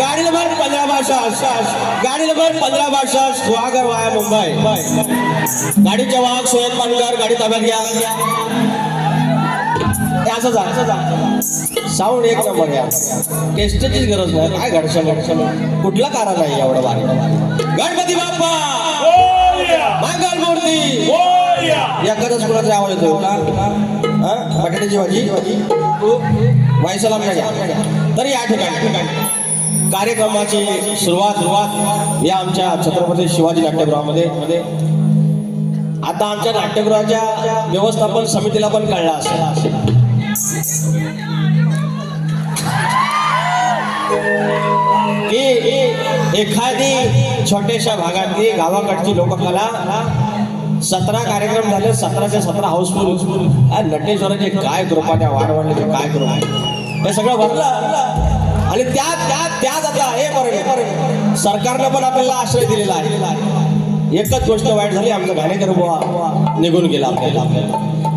गाड़ी नंबर 15 गाड़ी नंबर 15 सुहागर वाया मुंबई गाडीच्या वाहक सोयत पानकर गाडी ताब्यात घ्या असं जा साऊंड एक नंबर घ्या टेस्टचीच गरज नाही काय घडशन कुठला कारा नाही एवढा भारी गणपती बाप्पा मंगल मूर्ती एखादच कुणाचा आवाज येतो का बटाट्याची भाजी वाईसलाम घ्या तर या ठिकाणी कार्यक्रमाची सुरुवात या आमच्या छत्रपती शिवाजी नाट्यगृहामध्ये आता आमच्या नाट्यगृहाच्या व्यवस्थापन समितीला पण कळलं असेल की एखादी छोट्याशा भागातली गावाकडची लोककला 17 कार्यक्रम झाले 17च्या 17 हाऊसफुल नटेश्वराचे काय ग्रुप आहे वाढवण्याचे काय ग्रुप हे सगळं भरलं आणि त्यात आता हे बरं सरकारनं पण आपल्याला आश्रय दिलेला आहे एकच गोष्ट वाईट झाली आमचा घाणेकर बुवा निघून गेला आपल्याला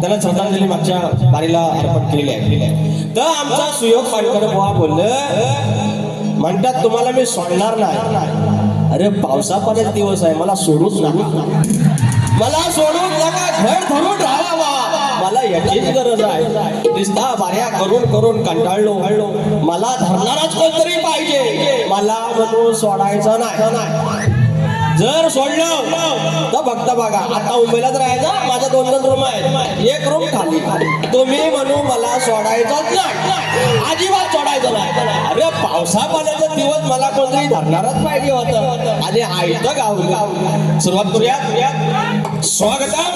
त्याला श्रद्धांजली मागच्या बारीला अर्पण केलेली आहे. तर आमचा सुयोग पानकर बुवा बोललं, म्हणतात तुम्हाला मी सोडणार नाही. अरे पावसा पाण्याचे दिवस आहे, मला सोडूच नका, मला सोडून नका, घर धरून राहावा, मला याचीच गरज आहे. दिसता बाऱ्या करून करून कंटाळलो, मला धरणाराच कोणतरी पाहिजे, मला म्हणून सोडायचं नाही. जर सोडलं तर फक्त बघा, आता मुंबईलाच राहायचं, माझ्या 2 रूम आहेत, 1 रूम खाली. तुम्ही म्हणू मला सोडायचंच नाही, अजिबात सोडायचं नाही. अरे पावसा पाण्याचा दिवस मला कोणतरी धरणारच पाहिजे होतं आणि आयतं गावलं. सुरुवात करूया. स्वागतम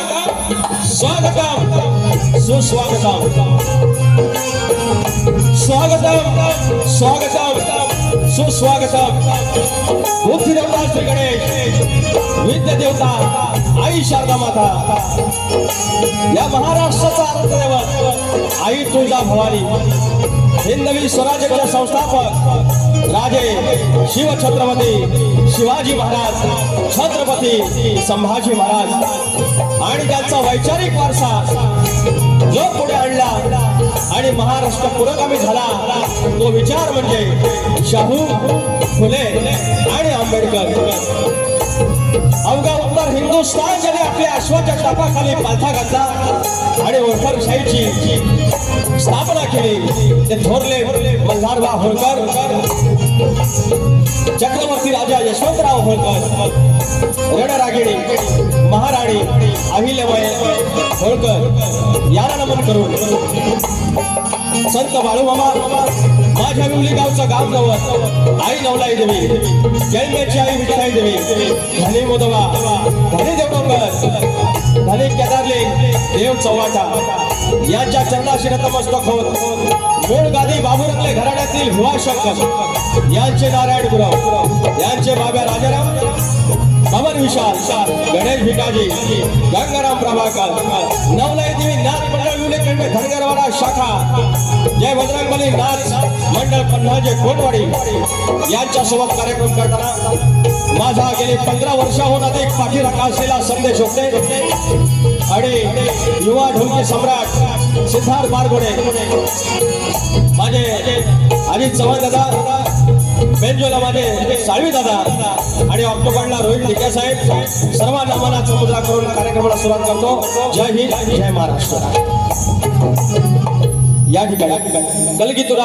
स्वागतम सुस्वागतम, स्वागतम स्वागतम सुस्वागतम. बुद्धी देवता श्री गणेश, विद्या देवता आई शारदा माता, या महाराष्ट्राचा अर्थदैवत आई तुळजा भवानी, हिंदवी स्वराज्याचे संस्थापक राजे शिवछत्रपती शिवाजी महाराज, छत्रपती संभाजी महाराज आणि त्यांचा वैचारिक वारसा जो पुढे आणला आणि महाराष्ट्र पुरोगामी झाला, तो विचार म्हणजे शाहू, फुले आणि आंबेडकर. अवघा उत्तर हिंदुस्थान ज्याने आपल्या अश्वाच्या टापाखाली पालथा घातला आणि होळकरशाहीची स्थापना केली, ते थोरले मल्हारराव होळकर, चक्रवर्ती राजा यशवंतराव होळकर, रणरागिणी महाराणी अहिल्याबाई होळकर याला नमन करून संत बाळूमामा, माझ्या विवली गावचं गाव जवळ आई नवलाई देवी, जैनची आई विठाई देवी, धनी मोदवा, धनी देवडोंगर, धनी केदारले देव चव्हाटा यांच्या चरणाशी नतमस्तक होत मूळ गादी बाबुरंगले घराण्यातील भुवाशंकर यांचे नारायण गुरव, यांचे बाब्या राजाराम, कमल विशाल, गणेश भिकाजी, गंगाराम प्रभाकर, नवलाई देवी नाथ मंडळ विवेकानंद धनगरवाडा शाखा, जय बजरंगबली नाथ मंडळ पन्हाजे कोटवाडी यांच्यासोबत कार्यक्रम करताना माझा गेली 15 वर्षाहून अधिक पाठीराखा असलेला संदेश होते आणि युवा ढोलकी सम्राट सिद्धार्थ बारगोडे, माझे अजित चव्हाण दादा, बेंजोला माझे साळवी दादा आणि ऑक्टोबरला रोहित टिके साहेब, सर्वांना मनाचा मुद्रा करून कार्यक्रमाला सुरुवात करतो. जय हिंद, जय महाराष्ट्र. या ठिकाणी कलगीतुरा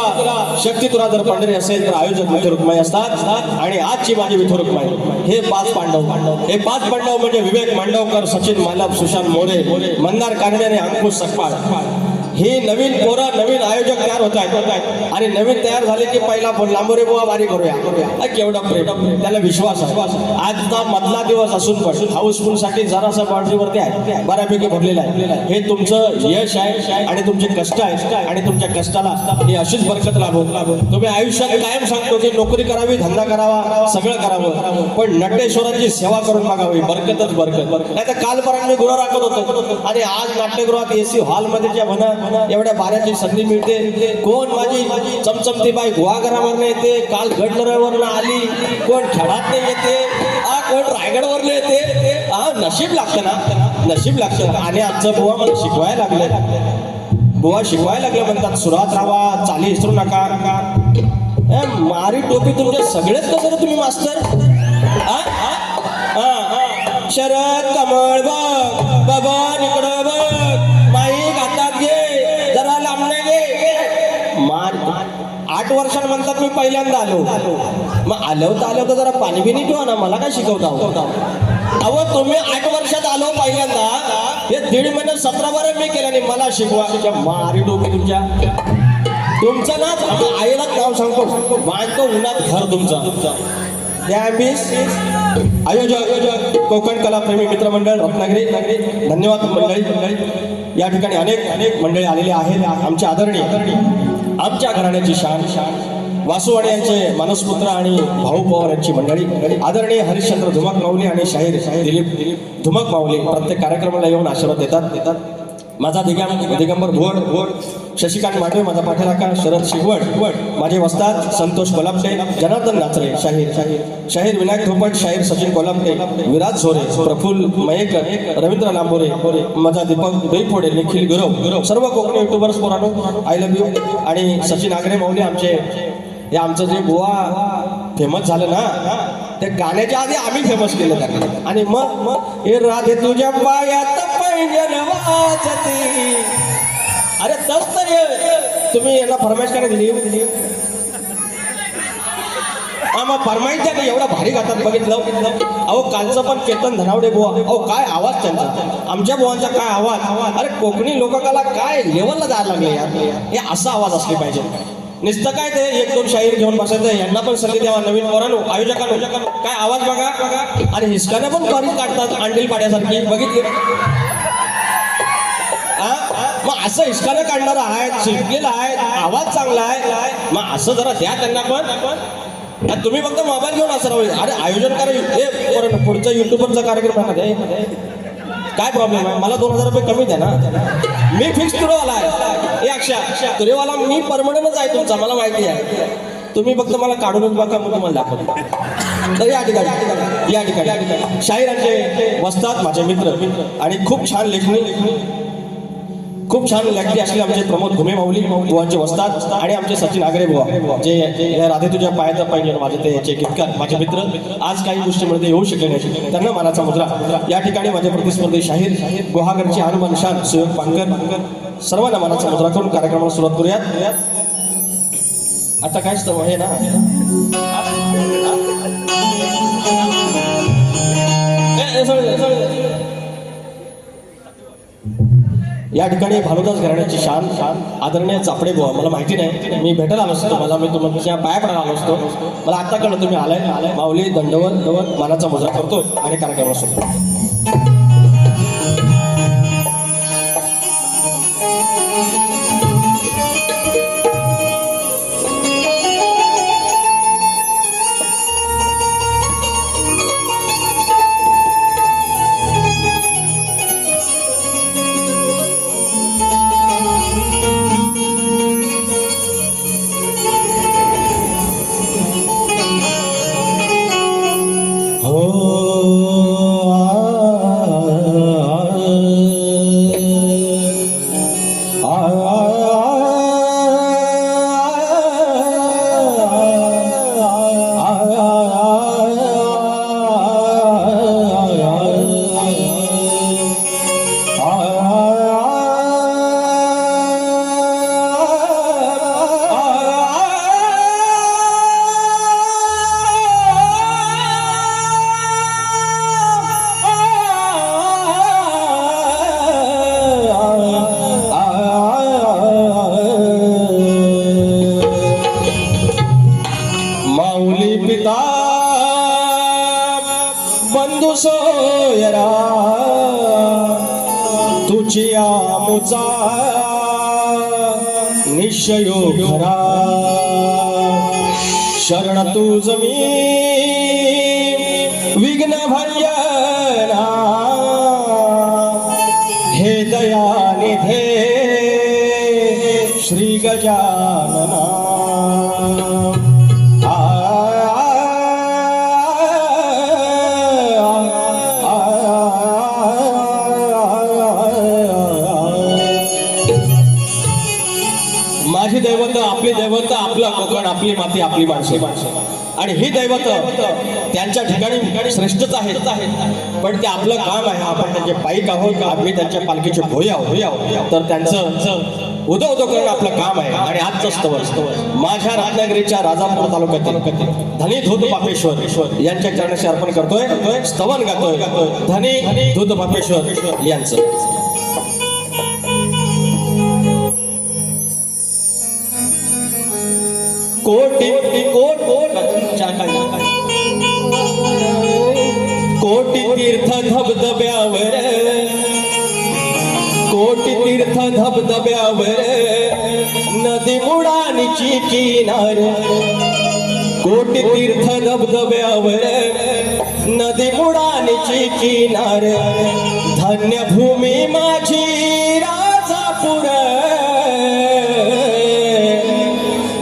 शक्तीतुरा जर पंढरी असेल तर आयोजक विठू रुक्माई असतात आणि आजची माझी विठू रुक्माई हे 5 पांडव. हे 5 पांडव म्हणजे विवेक मांडवकर, सचिन मालप, सुशांत मोरे, मंदार कानडे आणि अंकुश सकपाळ. हे नवीन पोरं, नवीन आयोजक तयार होत आहेत आणि नवीन तयार झाले की पहिला लांबोरे बुवा वारी करूया. केवढा प्रेम, त्याला विश्वास आहे. आजचा मधला दिवस असून पण हाऊसफुल साठी जरासा बाउंड्रीवरती आहे, बऱ्यापैकी भरलेला आहे. हे तुमचं यश आहे आणि तुमचे कष्ट आहेत आणि तुमच्या कष्टाला ही अशीच बरकत लाभो. तुम्ही आयुष्यात कायम सांगतो की नोकरी करावी, धंदा करावा, सगळं करावं, पण नटेश्वरांची सेवा करून बघावी, बरकतच बरकत. नाही तर कालपर्यंत मी गुन्हा राखत होतो आणि आज नाट्यगृहात AC हॉलमध्ये ज्या म्हणा एवढ्या बाऱ्याची संधी मिळते. कोण माझी चमचमती बाई गुहागरावरनं येते, काल गडनरवरनं आली, कोण खेळात नाही येते, कोण रायगडवरनं येते. नशीब लागतं ना, नशीब लागतं. आणि आजचं बुवा मला शिकवायला लागले, बुवा शिकवायला लागले, म्हणतात सुरात राहा, चाली विसरू नका. मारी टोपी तुमचे सगळेच कसं तुम्ही मास्तर. शरद कमळ बघ, बाबा इकडं बघ, माई घातात घे, जरा लांबणे घे. मार 8 वर्षांनी म्हणतात मी पहिल्यांदा आलो. मग आलं तर जरा पाणी बिनी ठेवा ना, मला काय शिकवता. अहो तुम्ही 8 वर्षात आलो पहिल्यांदा, हे 1.5 महिने 17 बार मी केलं नाही, मला शिकवा. मारी डोकी तुमचं ना आईलाच नाव सांगतो, बांधतो उन्हात घर तुमचं. आयोजक कोकण कला प्रेमी मित्रमंडळ रत्नागिरी, धन्यवाद मंडळी. या ठिकाणी अनेक मंडळी आलेली आहेत. आमचे आदरणीय, आमच्या घराण्याची शान वासुवाडे यांचे मानसपुत्र आणि भाऊ पवार यांची मंडळी, आदरणीय हरिश्चंद्र धुमक माऊली आणि शाहीर दिलीप धुमक माऊली प्रत्येक कार्यक्रमाला येऊन आशीर्वाद देतात. माझा दिगंबर भोर, शशिकांत मांडवे माझा पाठीराखा, शरद शिगवण माझे वस्ताद, संतोष कोलामटे, जनार्दन नाचरे शाहीर विनायक धोपट, शाहीर सचिन कोलामटे, विराज झोरे, प्रफुल्ल मयेकर, रवींद्र लांबोरे, माझा दीपक दैफोडे, निखिल गुरव, सर्व कोकणी युट्यूबर्स पोरांनो आय लव्ह यू. आणि सचिन आगरे माऊली हे आमचं जे गोवा फेमस झालं ना, ते गाण्याच्या आधी आम्ही फेमस केलं त्यांना. आणि मग हे राधे तुझ्या पायात पैंजण वाजते. अरे तस तर तुम्ही यांना फरमाईश काय दिली? मग फरमाईश द्या, एवढा भारी गातात बघितलं. अहो कालचं पण कीर्तन धनावडे बुवा, अहो काय आवाज त्यांचा, आमच्या बुवांचा काय आवाज. अरे कोकणी लोककला काय लेवलला जायला लागले यार. हे असा आवाज असले पाहिजे. नुसतं काय ते एक दोन शाहीर घेऊन बसायचं, यांना पण संधी द्यावा नवीन पोरांनो, आयोजकांनो. काय आवाज बघा. आणि हिसकाने पण बारीक काढतात अंडील पाड्यासारखी, बघितली. मग असं हिसकाने काढणारं आहे, शिकलेलं आहे, आवाज चांगला आहे, मग असं जरा द्या त्यांना पण. तुम्ही फक्त मोबाईल घेऊन असं राहू. अरे आयोजन करा, पुढचा युट्यूबरचा कार्यक्रम आहे. काय प्रॉब्लेम आहे? मला 2000 रुपये कमी द्या ना, मी फिक्स तुरेवाला आहे. अक्षा तुरेवाला मी परमनंटच आहे तुमचा, मला माहिती आहे. तुम्ही फक्त मला काढूनच बघा, मग तुम्हाला दाखवतो. तर या ठिकाणी शाहीरांचे वस्ताद माझे मित्र आणि खूप छान लेखणी असले आमचे प्रमोद घुमे माऊली बुवांचे वस्ताद आणि आमचे सचिन आगरे बुवा, जे राधे तुझ्या पायात पाहिजे माझे ते याचे गीतकार माझे मित्र आज काही गोष्टीमध्ये येऊ शकले नाही, त्यांना मानाचा मुद्रा. या ठिकाणी माझे प्रतिस्पर्धी शाहीर गुहागरचे हनुमान शान सुयोग पानकर, सर्वांना मानाचा मुद्रा करून कार्यक्रमाला सुरुवात करूयात. आता काय असतं हे ना, या ठिकाणी भानुदास घराण्याची शान आदरणीय चापडे बुवा, मला माहिती नाही, मी भेटायला आलो असतो, मला मी तुमच्या पाया पडायला आलो असतो. मला आत्ता कळलं तुम्ही आलाय. माऊली दंडवत मानाचा मुद्रा करतो आणि कार्यक्रमाला सुरू. बंधू सोयरा तुझिया मुचा निश्चयो खरा शरण तुझ मी विघ्न भंजना हे दयानिधे श्री गजानना. माझी दैवत आपली दैवत आपला कोकण आपली माती आपली माणसे आणि ही दैवत त्यांच्या ठिकाणी श्रेष्ठच आहेत, पण ते आपलं काम आहे. आपण त्यांचे पाईक आहोत, आम्ही त्यांच्या पालखीचे भोई आहोत, तर त्यांचं उदो करणं आपलं काम आहे. आणि आजचं स्तवन माझ्या रत्नागिरीच्या राजापूर तालुक्यातील धनी धूत बापेश्वर यांच्या चरणाशी अर्पण करतोय, स्तवन गातोय धनी धूत बापेश्वर यांचं. कोटी तीर्थ धबधब्यावर, कोटी तीर्थ धबधब्यावर नदी मुडानीची किनार, कोटी तीर्थ धबधब्यावर नदी मुडानीची किनार, धन्य भूमी माझी राजापूर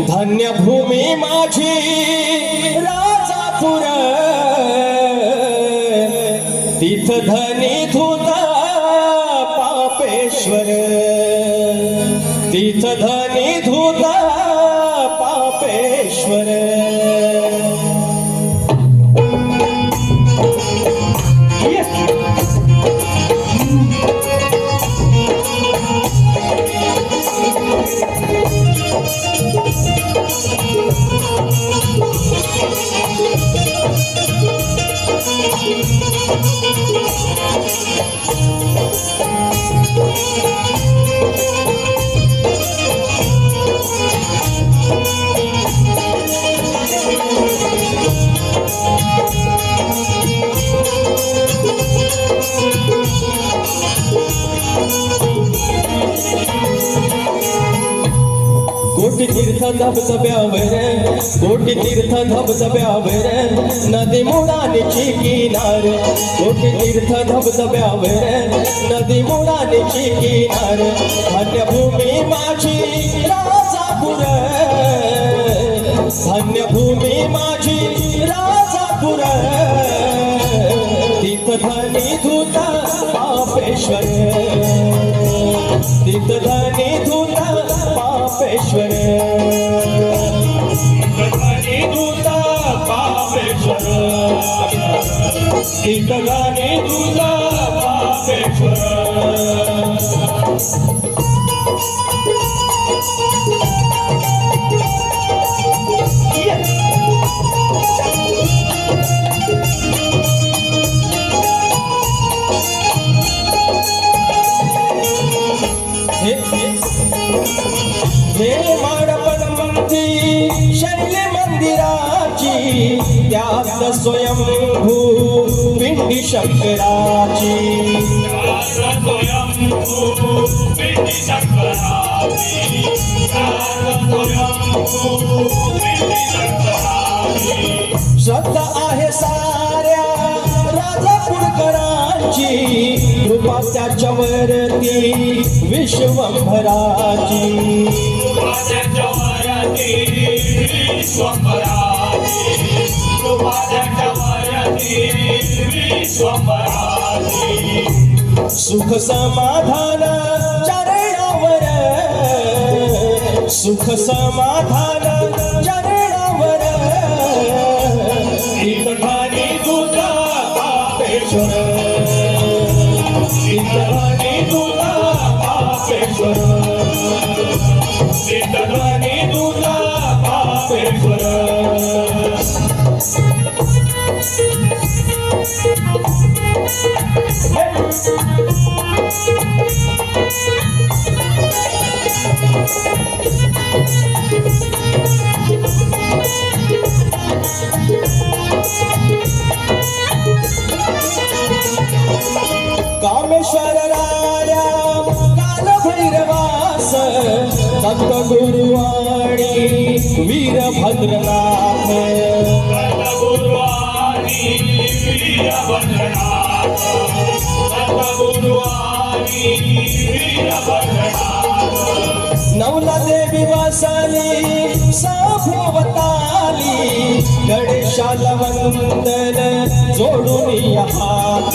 धन्य भूमी माझी राजापूर तीथ धनी धुता पापेश्वर तीथ धनी धुता पापेश्वर कोटी तीर्थ धबधब्यावर कोटी तीर्थ धबधब्यावर नदी मुळांची किनार कोटी तीर्थ धबधब्यावर नदी मुळांची किनार धन्य भूमी माझी राजापूर धन्य भूमी माझी राजापूर तीथ धनी धुता पापेश्वर तीथ धनी धुता पापेश्वर धनी धुता पापेश्वर तीथ धनी धुता पापेश्वर हे माडपण मंदी शैली मंदिराची त्यात स्वयंभू पिंडी शंकराची श्रद्धा आहे साऱ्या राजापूरकरांची कृपा त्याच्यावरती विश्वंभराची सुख समाधान चरणावर सुख समाधान चरणावर तीथ धनी धुता पापेश्वर तीथ धनी धुता पापेश्वर तीथ धनी धुता पापेश्वर कामेश्वर राया काल भैरवास भक्त गुरुवाणी वीरभद्रनाथ नवला देवी वासाली साभोवताली गणेशाला वंदन जोडून हात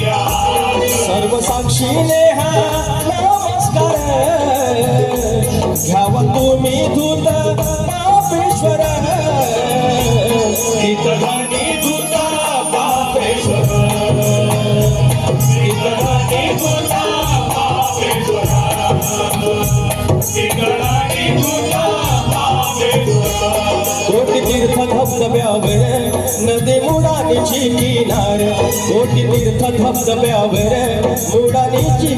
सर्व साक्षीने हा नमस्कार घ्यावा तुम्ही धूत पापेश्वर तीथ धनी धुता पापेश्वर तीथ धनी धुता पापेश्वर तीथ धनी धुता पापेश्वर कोटी तीर्थ धबधब्यावर नदी मुळांची किनार कोटी तीर्थ धबधब्यावर मुळांची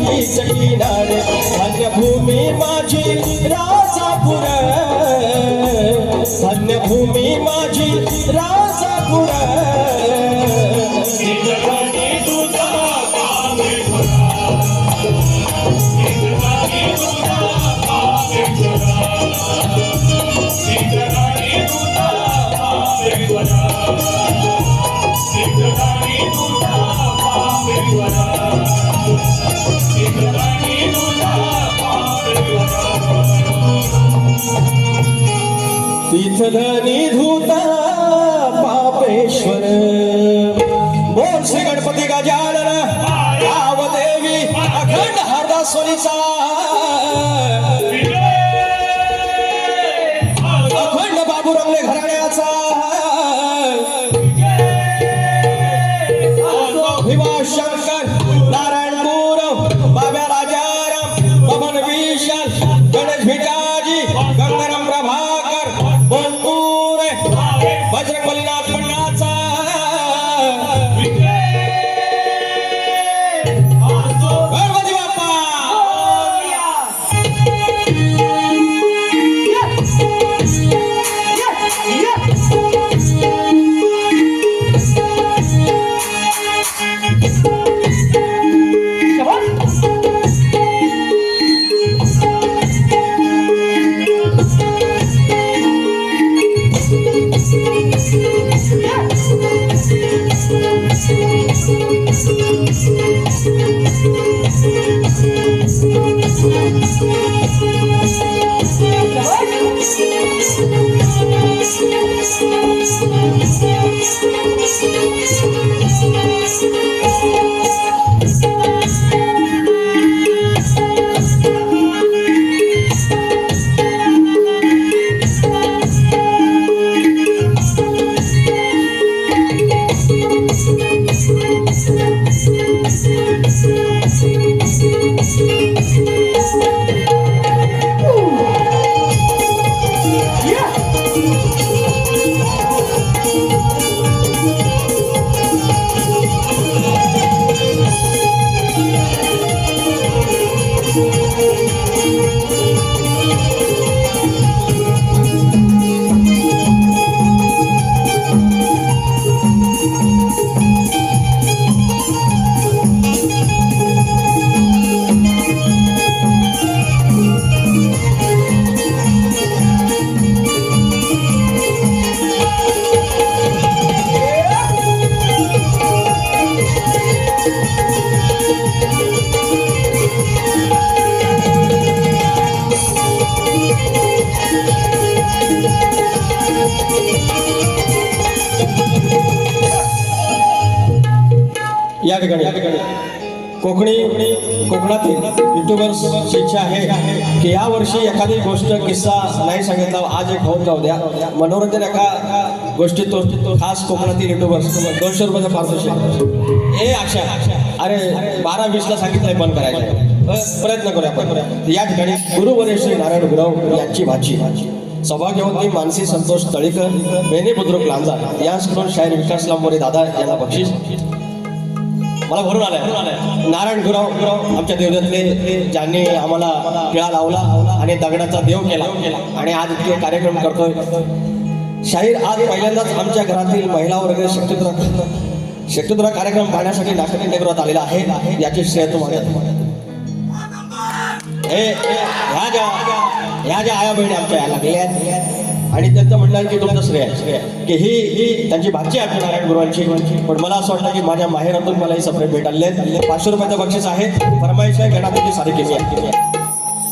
किनार धन्य भूमी माझी राजापूर धन्य भूमी माझी राजापूर तीथ धनी धुता पापेश्वर तीथ धनी धुता पापेश्वर तीथ धनी धुता पापेश्वर तीर्थधनी धूता पापेश्वर बोल श्री गणपती गजानन देवी अखंड हरदास सोनीचा अखंड बाबू रंगले घराण्याचा भिवा शंकर नारायणपूर बाब्या राजाराम बबन विशाल गणेश भिकाजी गंगाराम प्रभाकर बोलपूर बजरंग बलीनाथ पन्नाचा गणपती बाप्पा या ठिकाणी कोकणातील युट्यूबर्सची इच्छा आहे की या वर्षी एखादी गोष्ट किस्सा नाही सांगितला आज एक होऊन जाऊ द्या मनोरंजन एका गोष्टीतून खास कोकणातील युट्यूबर्स 200 रुपयाचा पारितोषिक ए आशा अरे 12-20 ला सांगितलंय बंद करायचं प्रयत्न करूया आपण या ठिकाणी गुरुवर्य श्री नारायण गुरव यांची भाची सौभाग्यवती मानसी संतोष तळीकर बेने बुद्रुक लांजा यांकडून शाहीर विकास लांबोरे दादा यांना बक्षीस मला भरून आलाय नारायण गुरव आमच्या देवदत्तले ज्यांनी आम्हाला टिळा लावला आणि दगडाचा देव केला आणि आज इतके कार्यक्रम करतोय शाहीर आज पहिल्यांदाच आमच्या घरातील महिला वर्ग शक्तिद्रा कार्यक्रम पाहण्यासाठी नाशिक आलेला आहे याचे श्रेय तुम्हाला ह्या ज्या आया बहिणी आमच्या या लागल्या आणि त्यांचं म्हणलं की तुमचं श्रेय की ही त्यांची भाची आहे नारायण गुरुवांची पण मला असं वाटतं की माझ्या माहेरातून मला ही सप्रेम भेट आले 500 रुपयाचं बक्षीस आहे फरमाईश आहे गणापती सारी केली आहे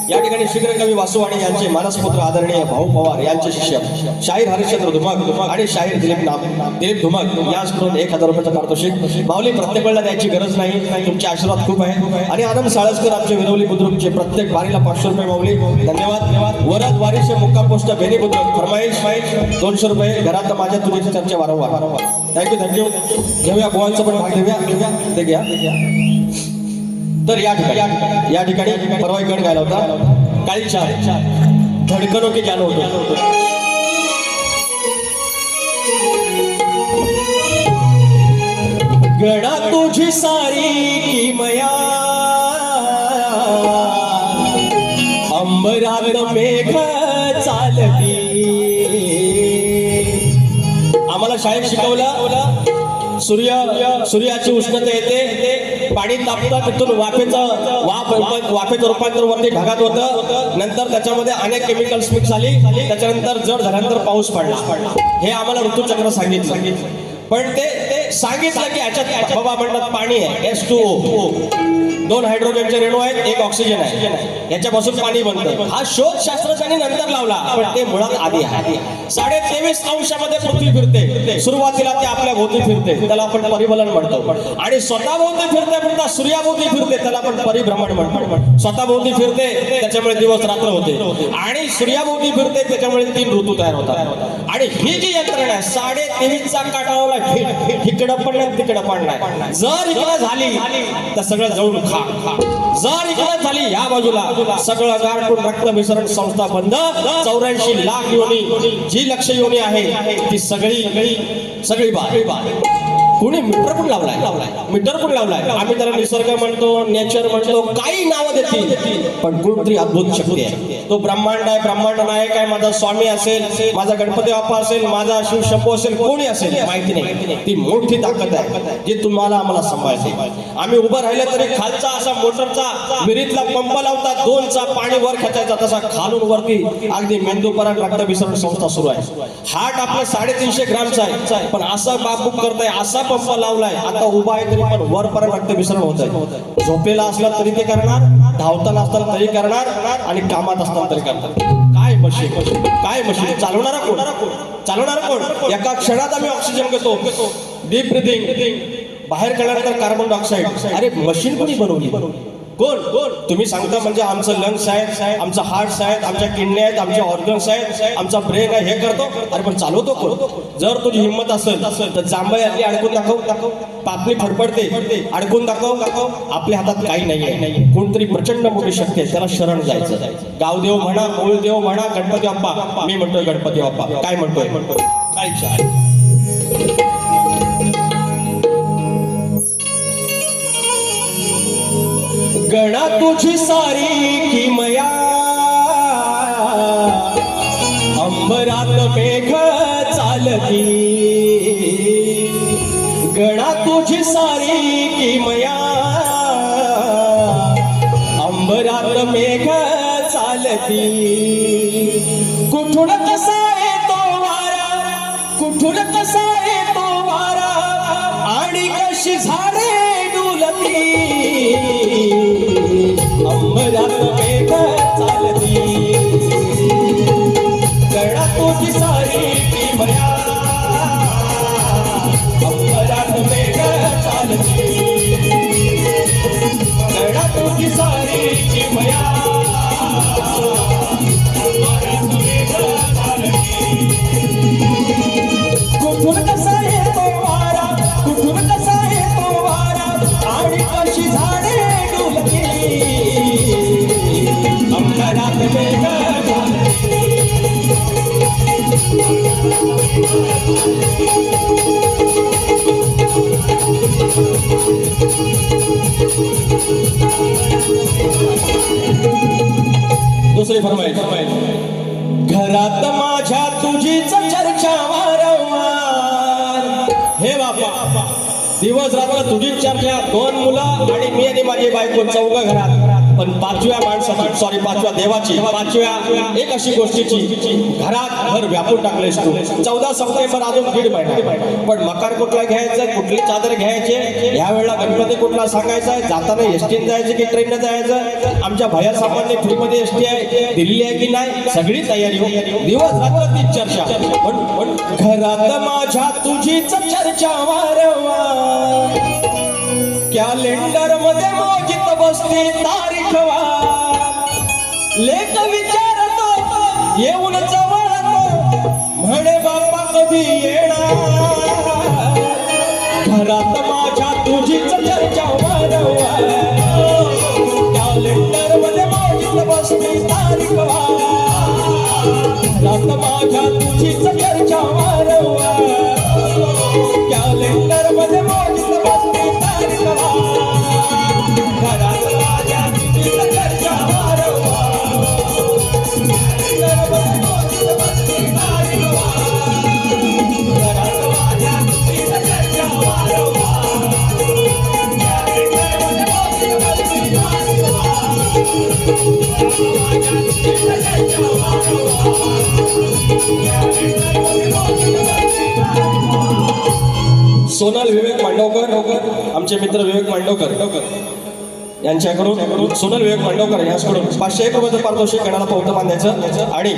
या ठिकाणी शीघ्र कवी वासुवाणी यांचे मानसपुत्र आदरणीय भाऊ पवार यांचे शिष्य शाहीर हरिश्चंद्र धुमक आणि शाहीर दिलीप धुमक यांकडून 1000 रुपयाचं पारितोषिक माऊली प्रत्येक वेळेला द्यायची गरज नाही तुमचे आशीर्वाद खूप आहे आणि आनंद साळसकर आमचे विरवली बुद्रुकचे प्रत्येक वारीला 500 रुपये माऊली धन्यवाद वरद वारीचे मुक्काम पोस्ट बेनी बुद्रुक फरमाईश 200 रुपये घरात माझ्या तुझ्याची चर्चा वारंवार थँक्यू घेऊया बोवांचा पण भाग घेऊया ते घ्या तर या ठिकाणी परवा गण गायला होता काळीच्या धडकनो की जानो होतो गणा तुझी सारी किमया अंबरात मेघ चालती आम्हाला शाळेत शिकवलं सूर्याची उष्णता येते पाणी तापतं तिथून वाफेचं रूपांतर वरती ढगात होतं नंतर त्याच्यामध्ये अनेक केमिकल्स मिक्स झाली त्याच्यानंतर जड झाल्यानंतर पाऊस पडला हे आम्हाला ऋतुचक्र सांगितलं पण ते सांगितलं की याच्यात बाबा म्हणतात पाणी आहे H2O 2 हायड्रोजनचे रेणू आहेत, 1 ऑक्सिजन आहे, याच्यापासून पाणी बनतं. हा शोध शास्त्रज्ञांनी नंतर लावला, पण ते मुळात आधी आहे. 23.5 अंशामध्ये पृथ्वी फिरते. सुरुवातीला ते आपल्या भोवती फिरते, त्याला आपण परिभ्रमण म्हणतो. आणि स्वतः भोवती फिरते म्हणता सूर्याभोवती फिरते, त्याला आपण परिभ्रमण म्हणतो. स्वतः भोवती फिरते त्याच्यामुळे दिवस रात्र होते, आणि सूर्याभोवती फिरते त्याच्यामुळे 3 ऋतू तयार होतात. आणि ही जी यंत्रणा आहे 23.5चा काटावला इकडं पण नाही तिकडं पण नाही. जर इकडं झाली तर सगळं जळून खा, जर इकडं झाली या बाजूला सगळं गारटून रक्त मिश्रण संस्था बंद. 84 लाख योनी जी लक्ष योनी आहे ती सगळी बाद. कोणी मीटर पण लावलाय, मीटर पण लावलाय. आम्ही त्याला निसर्ग म्हणतो, नेचर म्हणतो, काही नावं देतील, पण कोणतरी अद्भुत शक्ती आहे. तो ब्रह्मांड आहे, ब्रह्मांड नायक आहे. माझा स्वामी असेल, माझा गणपती बाप्पा असेल, माझा शिव शंभू असेल, कोणी असेल माहिती नाही. ती मोठी ताकद आहे जी तुम्हाला आम्हाला सांभाळते. आम्ही उभं राहिलं तरी खालचा असा मोटरचा विहिरीतला पंप लावतात, 2चा पाणी वर खेचायचा, तसा खालून वरती अगदी मेंदूपर्यंत रक्त मिश्रण संस्था सुरू आहे. हार्ट आपलं 350 ग्रामचा आहे, पण असा बाबूक करताय, असा पंप लावलाय. आता उभा आहे तरी पण वरपर्यंत रक्त मिश्रण होत आहे. झोपेला असला तरी ते करणार, धावताना असताना तरी करणार, आणि कामात असताना तरी करणार. काय मशीन, काय मशीन. चालवणारा कोण? एका क्षणात आम्ही ऑक्सिजन घेतो, डीप ब्रिथिंग, बाहेर काढल्यानंतर कार्बन डायऑक्साईड. अरे मशीन कोणी बनवली? कोण? तुम्ही सांगता म्हणजे आमचं लंग्स आहेत, आमचं हार्ट्स आहेत, आमच्या किडनी आहेत, आमचे ऑर्गन्स आहेत, आमचा ब्रेन आहे, हे करतो. अरे पण चालवतो कोण? जर तुझी हिंमत असेल तर जांभई आली, अडकून दाखव. पापणी फडफडते, अडकून दाखव. आपल्या हातात काही नाही. कोणतरी प्रचंड मोठी शक्ती आहे, त्याला शरण जायचं. गावदेव म्हणा, मूळदेव म्हणा, गणपती बाप्पा. मी म्हणतोय गणपती बाप्पा. काय म्हणतोय? काय इच्छा आहे? गणा तुझी सारी किमया, अंबरात मेघ चालती. गणा तुझी सारी किमया, अंबरात मेघ चालती. कुठून कसा येतो वारा, कुठून कसा येतो वारा, आणि कशी झाडे डुलती. अंबरात मेघ चालती. गणा तुझी सारी किमया, अंबरात मेघ चालती. गणा तुझी सारी किमया, अंबरात मेघ चालती. कुठून कसा येतो वारा, कुठून कसा येतो वारा, आणि कशी झाडे डुलती. अंबरात मेघ चालती. दुसरी फरमाईश. घरात माझ्या तुझीच चर्चा वारंवार. हे बाबा, दिवस रात्र तुझीच चर्चा. 2 मुलं आणि मी आणि माझी बायको, 4 घरात. पण 5व्या माणसाची, सॉरी 5व्या देवाची, 5व्या एक अशी गोष्टीची घरात घर व्यापून टाकलेस तू. 14 सप्टेंबर अजून 1.5 महिना. पण मकार कुठला घ्यायचा, कुठली चादर घ्यायची, ह्या वेळेला गणपती कुठला सांगायचा आहे, जाताना एसटीने जायचं की ट्रेनने जायचं. आमच्या भैया साहेबांनी फ्रीमध्ये एसटी आहे, दिल्ली आहे की नाही, सगळी तयारी हो. दिवस रात्र तीच चर्चा. पण घरात माझ्या तुझीच चर्चा वारंवार. कॅलेंडर मध्ये मोजित बसते तारीख वार. लेख विचारतो येऊन जवळतो, म्हणे बाप्पा कधी येणार. घरात माझ्या तुझीच चर्चा वारंवार. कॅलेंडर मध्ये मोजित बसते तारीख वार. घरात माझ्या तुझीच चर्चा वारंवार. कॅलेंडर मध्ये मोजित बसते तारीख वार. घरात माझ्या तुझीच चर्चा वारंवार. कॅलेंडर मध्ये मोजित बसते तारीख वार. घरात माझ्या तुझीच चर्चा वारंवार. कॅलेंडर मध्ये मोजित बसते तारीख वार. सोनल विवेक मांडवकर, आमचे मित्र विवेक मांडवकर, यांच्याकडून सोनल विवेक मांडवकर यांच्याकडून 501 रुपयाचं पारितोषिक गणाला पौत बांधायचं आणि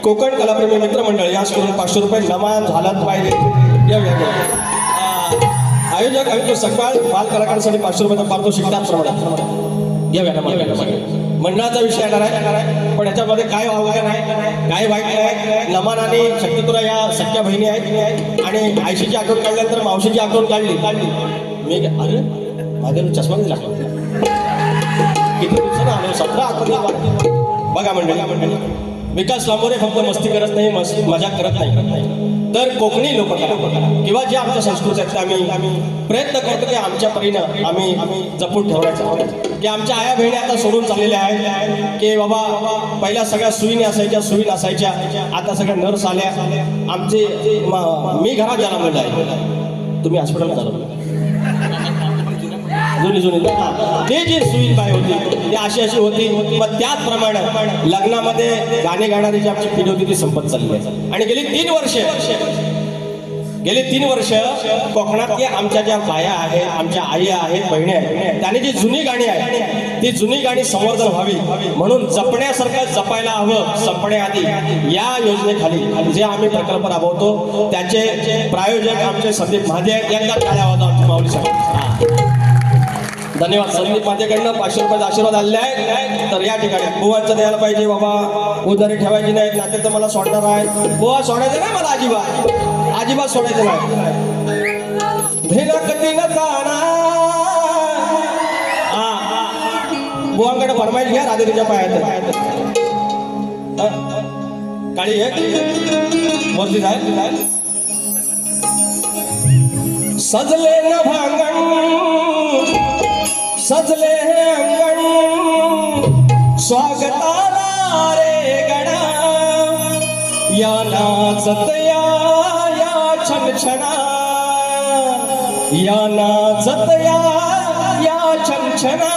कोकण कलाप्रेमी मित्रमंडळ यांच्याकडून 500 रुपये नमान झालाच पाहिजे आयोजक आयुक्त सकाळ बाल कलाकारांसाठी 500 रुपयाचं पारितोषिक त्याचप्रमाणे घ्याव्या मंडळाचा विषय येणार आहे पण याच्यामध्ये काय वावगं नाही काय वाईट नाही. नमान आणि शक्तिपुरा या सख्या बहिणी आहेत आणि आयशीची आठवण काढल्यानंतर मावशीची आठवण काढली मी अरे माझ्या चष्मा दिला किती दिवसानं आलो 17 आठवण बघा मंडळी विकास लांबोरे फक्त मस्ती करत नाही मजा करत नाही तर कोकणी लोककला किंवा जे आमच्या संस्कृती आहेत आम्ही प्रयत्न करतो की आमच्या परीनं आम्ही जपून ठेवायचं की आमच्या आया बहिणी आता सोडून चाललेल्या आहेत की बाबा पहिल्या सगळ्या सुई नसायच्या आता सगळ्या नर्स आल्या आमचे मी घरात जन्मलेला आहे तुम्ही हॉस्पिटलला झालं जुनी ती जी सुई बाई होती ती अशी होती मग त्याचप्रमाणे लग्नामध्ये गाणे गाणारी जी आमची पिढी होती ती संपत चालली आहे आणि गेली 3 वर्ष कोकणातली आमच्या ज्या बाया आहेत आमच्या आई आहेत बहिणी आहेत त्यांनी जी जुनी गाणी आहेत ती जुनी गाणी संवर्धन व्हावी म्हणून जपण्यासारखं जपायला हवं संपण्याआधी या योजनेखाली जे आम्ही प्रकल्प राबवतो त्याचे प्रायोजक आमचे संदीप महादे यांना टाळ्या वाजवा आमच्या माऊलीसाठी धन्यवाद. संदीप माझ्याकडनं 500 रुपयाचा आशीर्वाद आलेले आहे तर या ठिकाणी बुवांचं द्यायला पाहिजे बाबा उधारी ठेवायची नाही नाते तर मला सोडणार आहे बुवा सोडायचं नाही मला अजिबात सोडायचं नाही बुवांकडे फरमाईश घ्या राधेच्या पायात काळी वरती जाय सजले न भांगण सजले अंगण स्वागताला रे गणा या नाचत या छनछना या नाचत या छनछना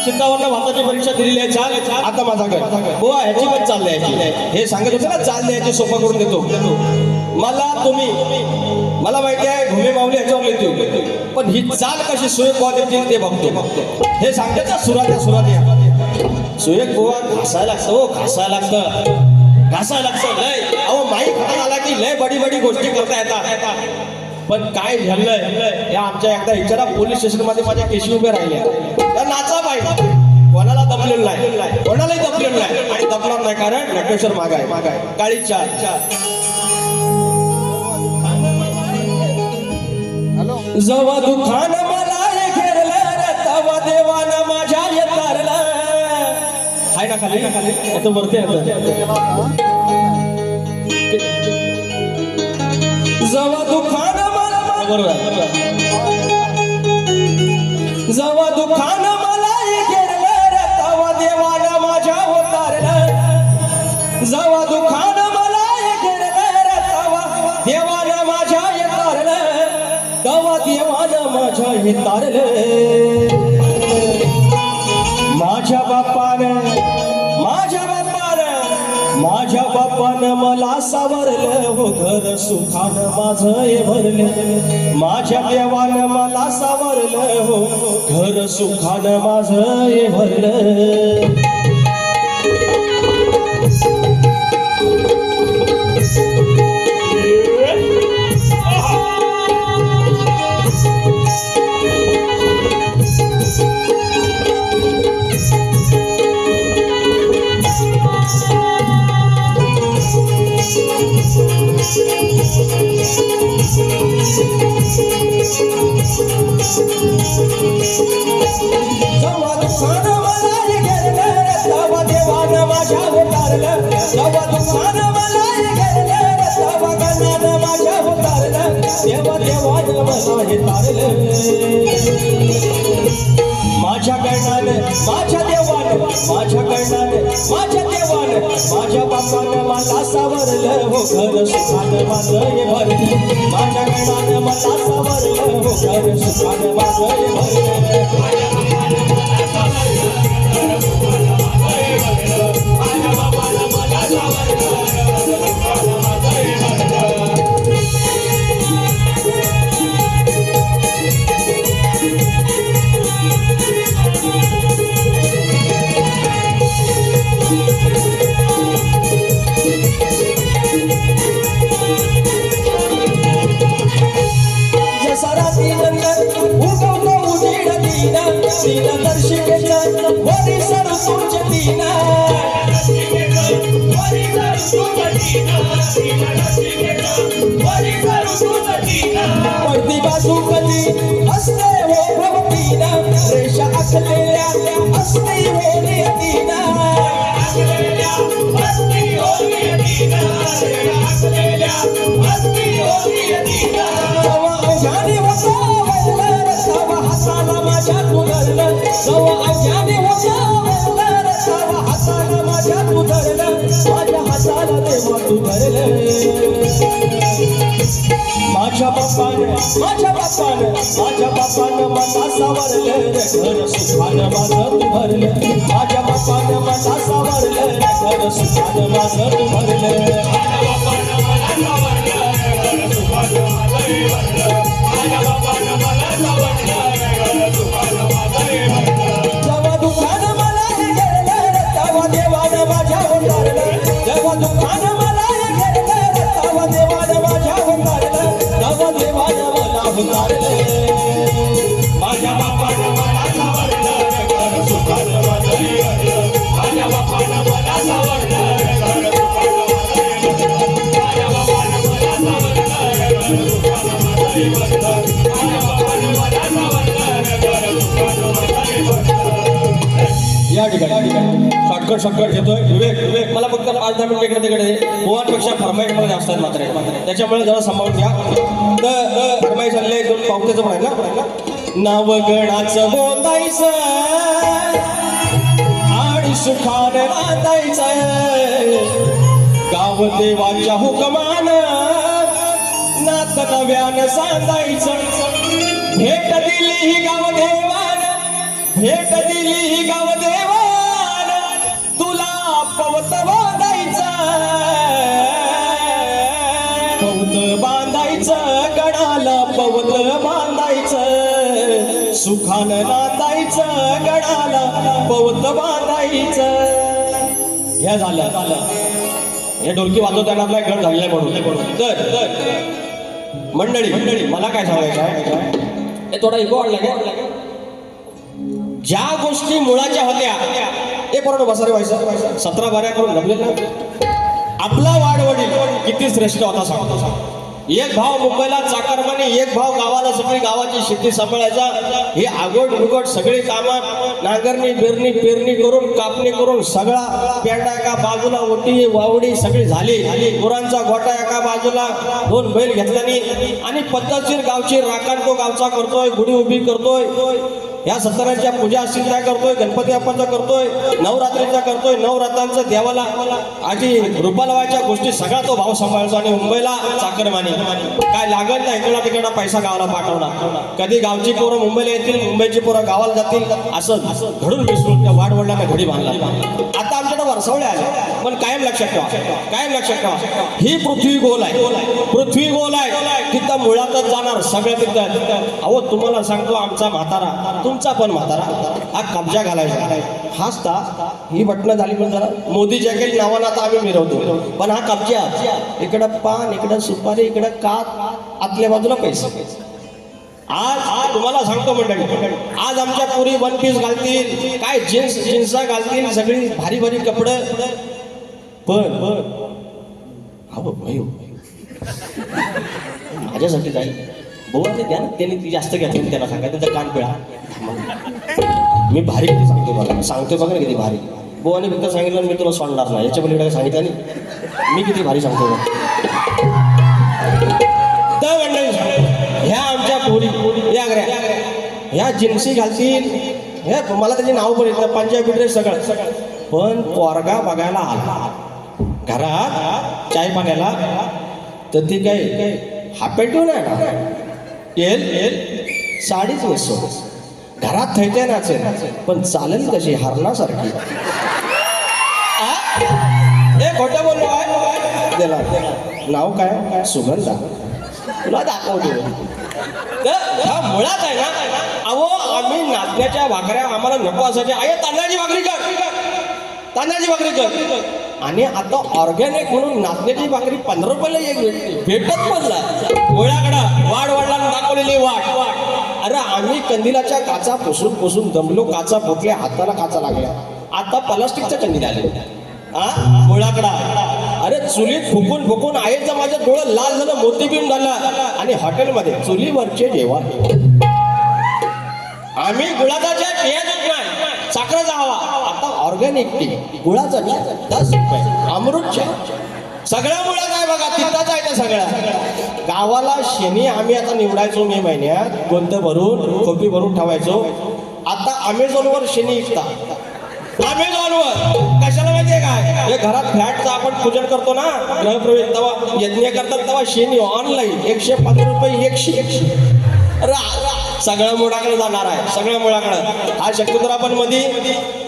चित्तावरनं भाताची परीक्षा दिलेली आहे चाल आता माझा घर हो ह्याची पण चालली आहे हे सांगत होते ना चालले याची सोपं करून देतो मला माहिती आहे घुमे माऊली ह्याच्यावर लिहितो पण ही चाल कशी सुयोग बुवा देतील ते बघतो हे सांगते ना सुरात सुयोग बुवा घासायला लागतं लय अहो माईक हातात आला की लय बडी गोष्टी करता येतात पण काय झालंय या आमच्या एकदा विचारा पोलीस स्टेशन मध्ये माझ्या केशी उभे राहिले त्या नाचा पाहिजे कोणाला दबलेलं नाही कोणालाही दबलेलं नाही आणि दबणार नाही कारण नटेश्वर मागाय काळी चार जवा दुखान मला घेरलं तवा देवानं माझ्या येतारला हाय ना खाली आता वरती जवा दुखान मला जवा दुखान मला घेरलं तवा देवानं माझ्या होतारला जवा दुखान मला घेरलं तवा देवानं माझ्या येतारला तवा देवानं माझ्या हे तारले माझ्या बापानं मला सावरलं हो घर सुखानं माझं हे भरलं माझ्या देवानं मला सावरलं हो घर सुखानं माझं हे भरलं माझ्या कर्णाने माझ्या देवाने माझ्या बापाने मला सावरलं हो घर सुखाने माझं हे भरलं माझ्या कर्णाने मला सावरलं हो घर सुखाने माझं हे भरलं पडती बाजू कधी असते हो भवतीना रेषा असलेल्या असते हो नियतीना जवा अज्ञानी होतो वल्लर तवा हाताला माझ्या तू धरलं जवा अज्ञानी होतो वल्लर तवा हाताला माझ्या तू धरलं माझ्या हाताला देवा तू धरलं माझ्या बापानं मला सावरलं घर सुखानं माझं तू भरलं माझ्या बापानं मला सावरलं घर सुखानं माझं तू भरलं जेव्हा दुःखानं मला हे घेतलं तेव्हा देवानं माझ्या उतारलं जेव्हा दुःखानं मला हे घेतलं तेव्हा देवानं माझ्या उतारलं तेव्हा देवानं मला उतारलं माझ्या बापानं मला सावरलं घर सुखानं माझं भरलं माझ्या बापानं मला सावरलं घर सुखानं या ठिकाणी शॉर्टकट घेतोय विवेक मला फक्त 5-10 मिनिटं इकडे तिकडे गोवांपेक्षा फरमाईश मला जास्त आहेत मात्र त्याच्यामुळे जरा सांभाळून घ्या तर फरमाईश आणले दोन पावत्याचं पण आहे ना नाव गणाचं बोलायचं आणि सुखाने नांदायचं गाव देवाच्या हुकमानं नात नव्यानं सांगायचं भेट दिली ही गाव देवानं भेट दिली ही गाव देवानं तुला पवत बांधायचं गडाला पवत बांधायचं सुखानं नांदायचं गडाला पवत बांधायचं हे झालं हे ढोलकी वाजवताना आपला गड झालेला म्हणून तर मंडळी मला काय सांगायचं आहे हे थोडा इगो वाढला का ज्या गोष्टी मुळाच्या होत्या हे पूर्ण बसारे व्हायचं 17 बाऱ्या करून जमले ना आपला वाडवडील किती श्रेष्ठ होता सांगतो एक भाव मुंबईला चाकरमाने एक भाव गावाला सगळी गावाची शेती सांभाळायचा हे आगोड उगोड सगळी कामं नांगरणी पेरणी करून कापणी करून सगळा पेंडा एका बाजूला ओटी वावडी सगळी झाली गुरांचा गोटा एका बाजूला 2 बैल घेतल्यानी आणि पद्धतशीर गावची राखण तो गावचा करतोय गुढी उभी करतोय या सत्तरांच्या पूजा असतील त्या करतोय गणपती बाप्पांचा करतोय नवरात्रीचा करतोय नवरात्रांचा देवाला आधी रुपालवाच्या गोष्टी सगळा तो भाव सांभाळतो आणि मुंबईला चाकरमानी काय लागत नाही इकडला तिकडला पैसा गावाला पाठवणार कधी गावची पोरं मुंबईला येतील मुंबईची पोरं गावाला जातील असं घडून विसरून त्या वाडवडिलांना घडी बांधला आता आमच्याकडे वरसवळे आले पण कायम लक्षात ठेवा ही पृथ्वी गोल आहे तिथं मुळातच जाणार सगळं तिथं अहो तुम्हाला सांगतो आमचा म्हातारा तुमचा पण म्हातारा हा कब्जा घालायचा हाच ही बटणं झाली पण जरा मोदी जॅकेट नावानं आता आम्ही मिरवतो पण हा कब्जा इकडं पान इकडं सुपारी इकडं कात आतल्या बाजूला पैसे आज तुम्हाला सांगतो मंडळी आज आमच्या पुरी 1 पीस घालतील काय जीन्सा घालतील सगळी भारी भारी कपडे पण माझ्यासाठी जाईल बोवाचे द्या ना त्यांनी ती जास्त घेतली त्याला सांगा त्याचा कान पिळा मी भारी किती सांगतो बघा सांगतोय बघा ना किती भारी बोवाने फक्त सांगितलं मी तुला सोडणार नाही याच्या पलीकडे सांगितलं नाही मी किती भारी सांगतो तर मंडळी ह्या आमच्या पोरी ह्या जिन्सी घालतील हे मला त्याचे नाव पण येतं पंजाबी ड्रेस सगळं पण पोरगा बघायला आला घरात चाय पाण्याला तर ती काय हाफ पॅन्ट नाही ना येल साडीच नेसो घरात थैते नाचेल पण चालेल कशी हरणासारखी हे खोटं बोललो आहे त्याला नाव काय सुगंधा तुला दाखवतो मुळात आहे ना अहो आम्ही नाचण्याच्या भाकऱ्या आम्हाला नको असायच्या आहे तांदळाची भाकरी कर आणि आता ऑर्गॅनिक म्हणून नाचण्याची भाकरी 15 रुपयाला एक भेटत पडला गोळ्याकडं वाढ वाढला दाखवलेली वाट अरे आम्ही कंदिलाच्या काचा पुसून दमलो काचा फुटल्या हाताला काचा लागल्या आता प्लास्टिकच्या कंदील आले गोळ्याकडा अरे चुलीत फुकून फुकून आईचं माझं डोळं लाल झालं, मोतीबिंब झाला. आणि हॉटेलमध्ये चुलीवरचे जेवण. आम्ही गुळाचा चहा पिया देत नाही, साखरेचा हवा. आता ऑर्गॅनिक टी, गुळाचा चहा 10 रुपये, अमृत चहा. सगळ्या मुळात आहे बघा, तिथंच आहे त्या सगळ्या. गावाला शेणी आम्ही आता निवडायचो मे महिन्यात, गोंत भरून खोपी भरून ठेवायचो. आता अमेझॉनवर शेणी विकतात. अमेझॉनवर कशाला माहितीये काय, हे घरात फ्लॅटचं आपण पूजन करतो ना, गृहप्रवेश तेव्हा यज्ञ करतात, तेव्हा शेणी ऑनलाईन 105 रुपये 100. सगळ्या मुळाकडे जाणार आहे, सगळ्या मुळाकडे. हा शक्यतो आपण मध्ये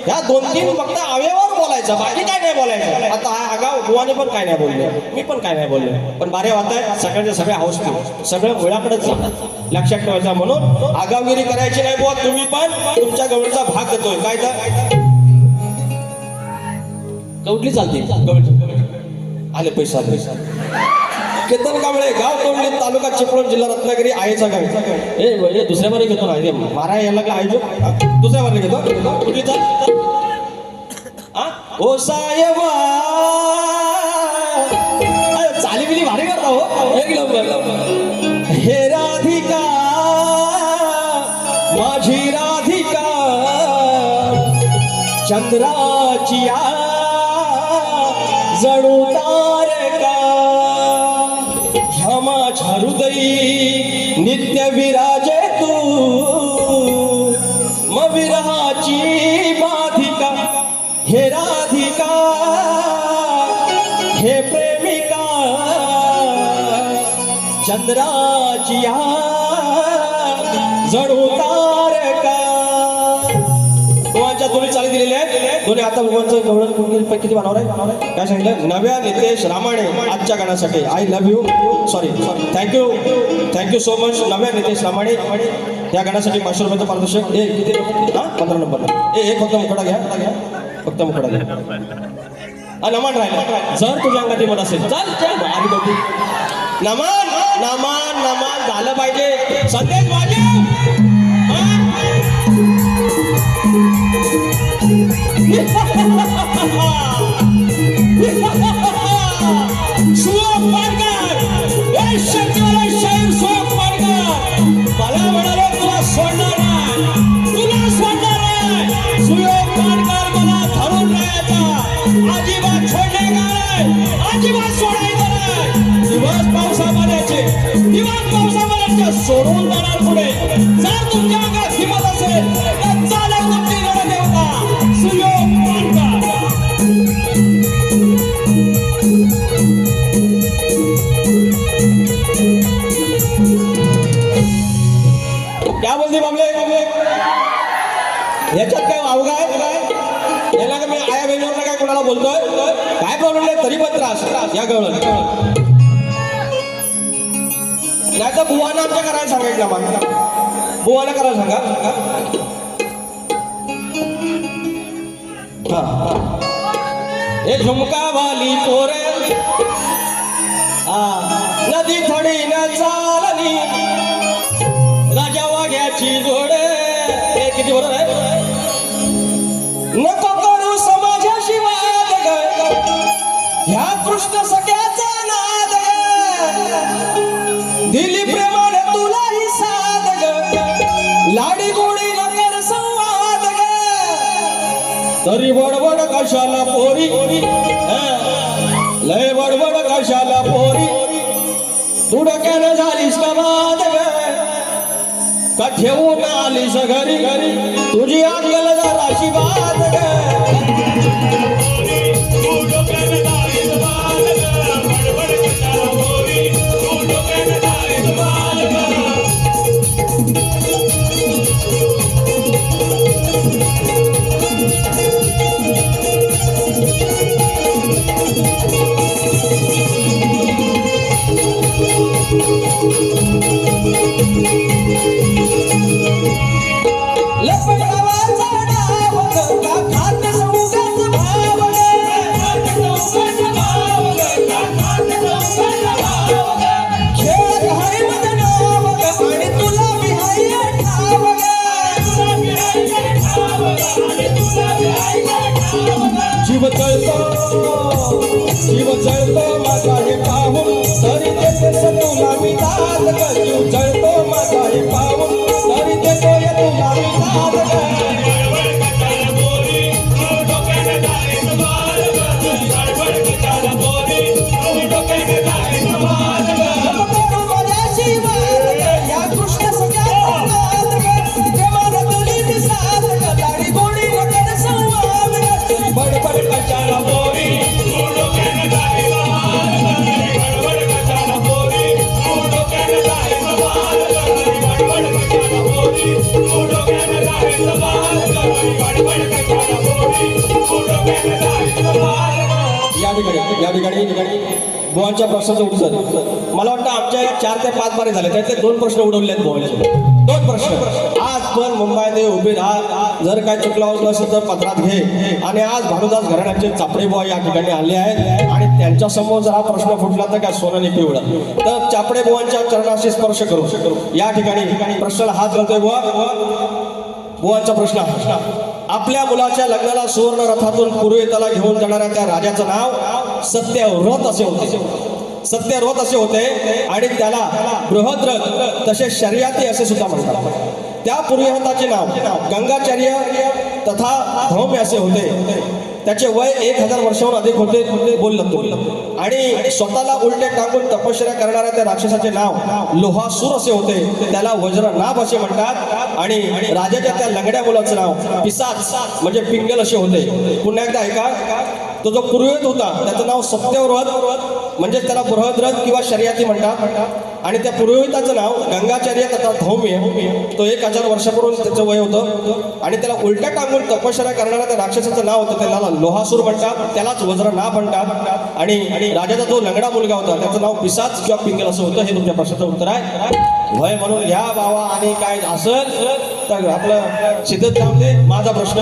ह्या 2-3 फक्त अव्यवर बोलायचं, बाकी काय नाही बोलायचं. आता हा आगाव बुवाने पण काय नाही बोलले, मी पण काय नाही बोलले, पण बारे होत आहे. सगळ्यांचे सगळे हाऊसफुल, सगळ्या मुळाकडेच जाणार. लक्षात ठेवायचा. म्हणून आगावगिरी करायची नाही बुवा. तुम्ही पण तुमच्या गवळीचा भाग देतोय. काय तर कवटली चालते, आले पैसा केतन कांबळे, गाव तोंडली, तालुका चिपळूण, जिल्हा रत्नागिरी, आईचा गाव. ए दुसऱ्या बारे घेतो ना, मारा यायला का आईजो दुसऱ्या बारे घेतो. कुठली चाल ओ साहेबा, चाली बिली भारी करता हो. एक नंबर. हे राधिका माझी राधिका, चंद्राची जणू तारका, ह्या माझ्या हृदयी नित्य विराजे तू, मग विरहाची बाधिका. हे राधिका, हे प्रेमिका, चंद्राची जणू तारका. भगवानच्या दोन्ही चाली दिलेल्या आहेत. दोन्ही आता भगवानचं गवळण किती बनवणार आहे काय सांगितलं. नव्या नितेश रामाणे आजच्या गाण्यासाठी I love you, sorry thank you so much. नव्या नितेश रामाणे या गाण्यासाठी 500 रुपयाचं पारितोषिक. किती 15 नंबर. एक फक्त मुकडा घ्या, फक्त मुकडा घ्या. नमान राहिला. जर तुझ्या अंगात मत असेल चल नमान नमान नमान झालं पाहिजे. संदेश माझे मला म्हणाले तुला सोडणार नाही, तुला सोडणार नाही. सुयोग पाडकर मला धरून राहायचा, अजिबात सोडणे नाही, अजिबात सोडायचं नाही. दिवस पावसामध्ये सोडून जाणार पुढे. जर तुमच्या अंगात हिंमत असेल तर चालेल तुमची गरज देवता सुयोग पाडकर. क्या बोलते बाबले, याच्यात काय अवघड आहे. याला मी आया बहिणीवर काय कोणाला बोलतोय, काय प्रॉब्लेम नाही, तरी पण त्रास या गवळण. नाही तर बुवाना आमच्या करायला सांगायचं आम्हाला, बुवाला करायला सांगा. हे झुमका वाली पोरे नदी थोडी न चालली, राजा वाघ्याची जोडे. हे किती बरोबर आहे. नको करू समाजाशी वाद ग, ह्या कृष्ण सख्याचा नाद ग, दिली प्रेमाने तुलाही साध ग, लाडी गोडी नगर संवाद ग. तरी बडबड कशाला पोरी, लय बडबड कशाला पोरी, तू डोक्यानं झालीस का बाद ग, का ठेवून आलीस घरी घरी, तुझी अंगल जराशी बाद ग. जीव जीव जळतो माझा हे पाहून तरी देतेस तुला मी दाद ग जीव जळतो माझा हे पाहून तरी देतोय तुला मी दाद ग या ठिकाणी बुवांच्या प्रश्नाचं उत्तर मला वाटतं आमच्या 4 ते 5 बारे झाले त्यातले 2 प्रश्न उडवले आहेत बुवांचे 2 प्रश्न आज पण मुंबईत उभे राहा जर काय चुकलं असेल तर पत्रात घे आणि आज भानुदास घराण्याचे चापडे बुवा या ठिकाणी आले आहेत आणि त्यांच्या समोर जर हा प्रश्न फुटला तर काय सोनं पिवळं तर चापडे बुवांच्या चरणाशी स्पर्श करू या ठिकाणी प्रश्नाला हात घालतोय बुवांचा प्रश्न आपल्या मुलाच्या लग्नाला सुवर्ण रथातून पुरोहिताला घेऊन जाणाऱ्या त्या राजाचं नाव सत्यव्रत असे होते सत्यव्रत असे होते आणि त्याला बृहद्रथ तसे शर्याती असे सुद्धा म्हणतात त्या पुरोहिताचे नाव गंगाचार्य तथा धौम्य असे होते त्याचे वय 1000 वर्षाहून अधिक होते बोललं आणि स्वतःला उलटे टाकून तपश्चर्या करणाऱ्या त्या राक्षसाचे नाव लोहासूर असे होते त्याला वज्रनाभ असे म्हणतात आणि राजाच्या त्या लंगड्या मुलाचं नाव पिसाच म्हणजे पिंगल असे होते पुन्हा एकदा ऐका तो जो पुरोहित होता त्याचं नाव सत्यव्रत म्हणजे त्याला बृहद्रथ किंवा शर्याती म्हणतात आणि त्या पुरोहिताचं नाव गंगाचार्य तथा धौम्य तो 1000 वर्षापूर्वी त्याचं वय होतं आणि त्याला उलट्या टांगून तपश्चर्या करणाऱ्या त्या राक्षसाचं नाव होतं त्याला लोहासूर म्हणतात त्यालाच वज्रनाभ म्हणतात आणि राजाचा जो लंगडा मुलगा होता त्याचं नाव पिसाच किंवा पिंगल असं होतं हे तुमच्या प्रश्नाचं उत्तर आहे वय म्हणून घ्या बाबा आणि काय असेल तर आपलं सिद्धत रामदे माझा प्रश्न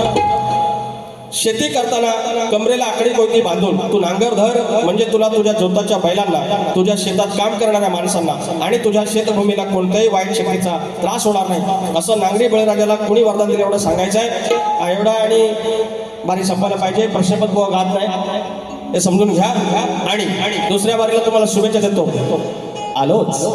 शेती करताना कमरेला आकडी कोयती बांधून तू नांगर धर म्हणजे तुला तुझ्या जोताच्या बैलांना तुझ्या शेतात काम करणाऱ्या माणसांना आणि तुझ्या शेतभूमीला कोणत्याही वाईट शक्तीचा त्रास होणार नाही असं नांगरी बळीराजाला कुणी वरदान दिलं एवढं सांगायचं आहे एवढा आणि बारी संपायला पाहिजे प्रश्नपद बुवा घात नाही हे समजून घ्या आणि दुसऱ्या बारीला तुम्हाला शुभेच्छा देतो आलोच